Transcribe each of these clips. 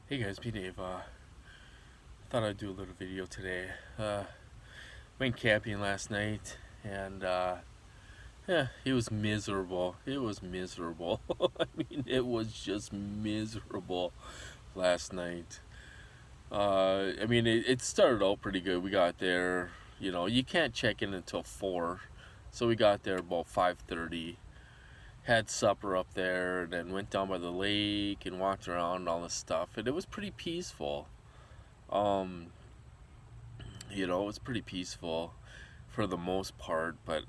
Hey guys, me Dave. Thought I'd do a little video today. Went camping last night, and yeah, it was miserable. It was miserable. I mean, it was just miserable last night. It started out pretty good. We got there. You can't check in until 4, so we got there about 5:30. Had supper up there, and then went down by the lake and walked around and all this stuff, and it was pretty peaceful. Um, it was pretty peaceful for the most part, but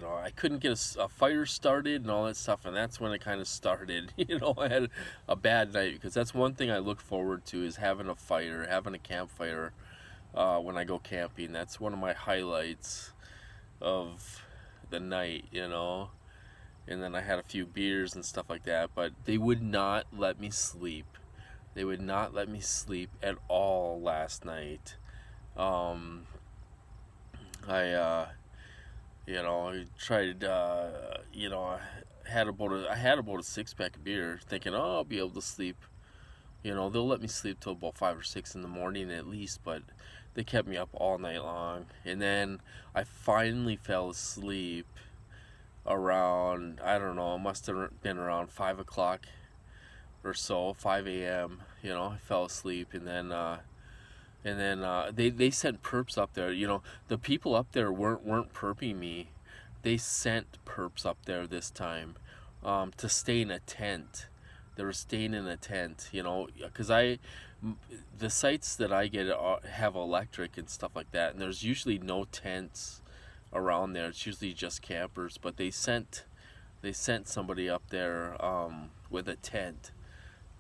I couldn't get a fire started and all that stuff, and that's when it kind of started. I had a bad night because that's one thing I look forward to is having a fire, having a campfire when I go camping. That's one of my highlights of the night. And then I had a few beers and stuff like that, but they would not let me sleep. They would not let me sleep at all last night. Um, I tried. I had about a 6 pack of beer, thinking, oh, I'll be able to sleep. They'll let me sleep till about 5 or 6 in the morning at least, but they kept me up all night long. And then I finally fell asleep around, I don't know, it must have been around 5 o'clock or so, 5 a.m. I fell asleep, and then they sent perps up there. The people up there weren't perping me. They sent perps up there this time, to stay in a tent. They were staying in a tent, because the sites that I get have electric and stuff like that, and there's usually no tents around there. It's usually just campers, but they sent somebody up there with a tent,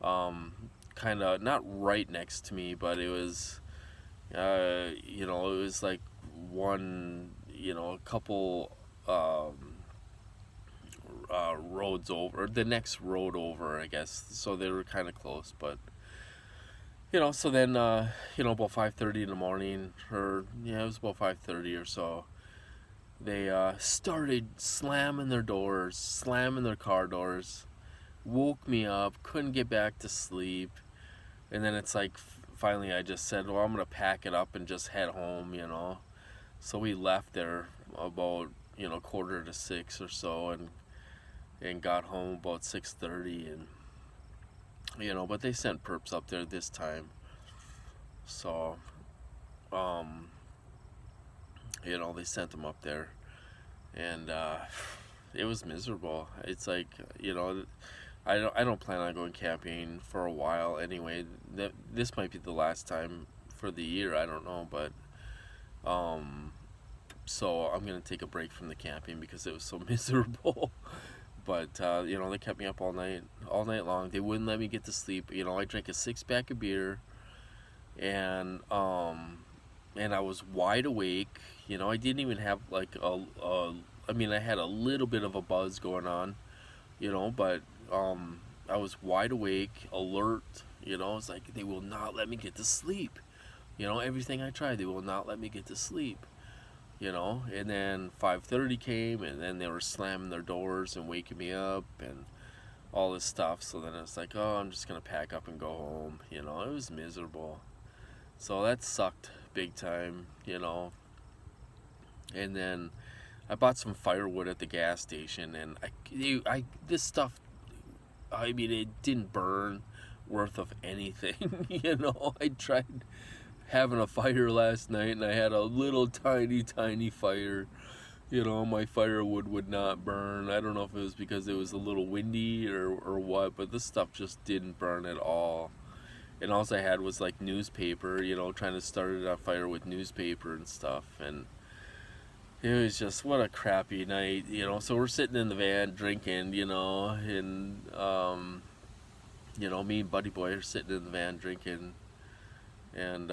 kind of not right next to me, but it was like a couple roads over, the next road over, I guess. So they were kind of close, but so then about 5:30 in the morning, or yeah, it was about 5:30 or so. They started slamming their doors, slamming their car doors, woke me up, couldn't get back to sleep, and then it's like finally I just said, well, I'm gonna pack it up and just head home. So we left there about quarter to 6 or so, and got home about 6:30, and but they sent perps up there this time, so um they sent them up there, and it was miserable. It's like I don't plan on going camping for a while anyway. This might be the last time for the year. I don't know, but so I'm gonna take a break from the camping because it was so miserable. But they kept me up all night long. They wouldn't let me get to sleep. I drank a 6 pack of beer, and I was wide awake. I didn't even have like I had a little bit of a buzz going on, but I was wide awake, alert. It's like they will not let me get to sleep. Everything I tried, they will not let me get to sleep. And then 5:30 came, and then they were slamming their doors and waking me up and all this stuff. So then I was like, oh, I'm just gonna pack up and go home. It was miserable. So that sucked big time. And then I bought some firewood at the gas station, and this stuff, it didn't burn worth of anything. I tried having a fire last night, and I had a little tiny fire. My firewood would not burn. I don't know if it was because it was a little windy or what, but this stuff just didn't burn at all. And all I had was like newspaper, trying to start it on fire with newspaper and stuff. And it was just, what a crappy night. So we're sitting in the van drinking, and me and Buddy Boy are sitting in the van drinking, and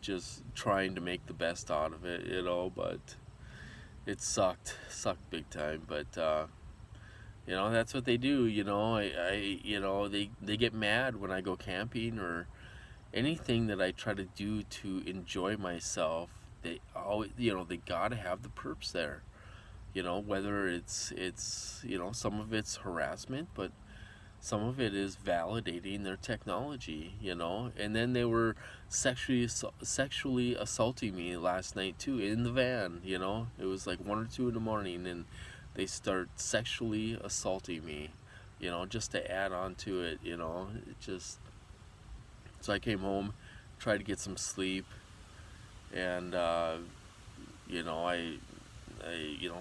just trying to make the best out of it. But it sucked big time. But that's what they do. They get mad when I go camping or anything that I try to do to enjoy myself. They always, they gotta have the perps there. Whether it's some of it's harassment, but some of it is validating their technology, you know. And then they were sexually assaulting me last night too in the van, you know. It was like 1 or 2 in the morning, and they start sexually assaulting me, you know, just to add on to it, you know. It just So I came home, tried to get some sleep, and you know, I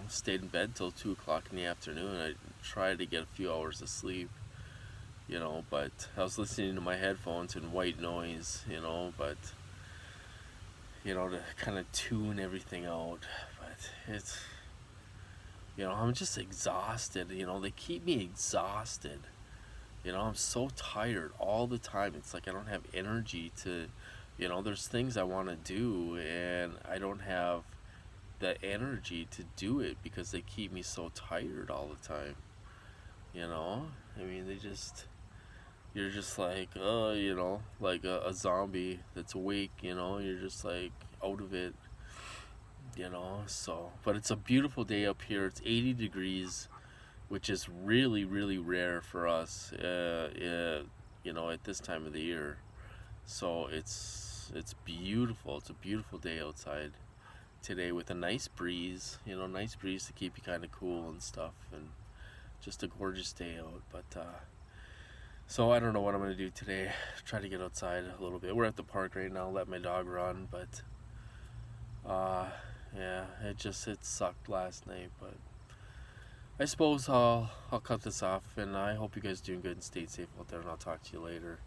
stayed in bed till 2 o'clock in the afternoon. I tried to get a few hours of sleep, you know, but I was listening to my headphones and white noise, you know, but you know, to kind of tune everything out. But it's, you know, I'm just exhausted. You know, they keep me exhausted. You know, I'm so tired all the time. It's like I don't have energy to, you know, there's things I want to do, and I don't have the energy to do it because they keep me so tired all the time. You know, I mean, you're just like, you know, like a zombie that's awake, you know, you're just like out of it, you know. So, but it's a beautiful day up here. It's 80 degrees, which is really, really rare for us, you know, at this time of the year. So it's beautiful. It's a beautiful day outside today with a nice breeze, you know, nice breeze to keep you kind of cool and stuff, and just a gorgeous day out. But so I don't know what I'm gonna do today. Try to get outside a little bit. We're at the park right now. Let my dog run, but uh, yeah, it sucked last night. But I suppose I'll cut this off, and I hope you guys are doing good and stay safe out there. And I'll talk to you later.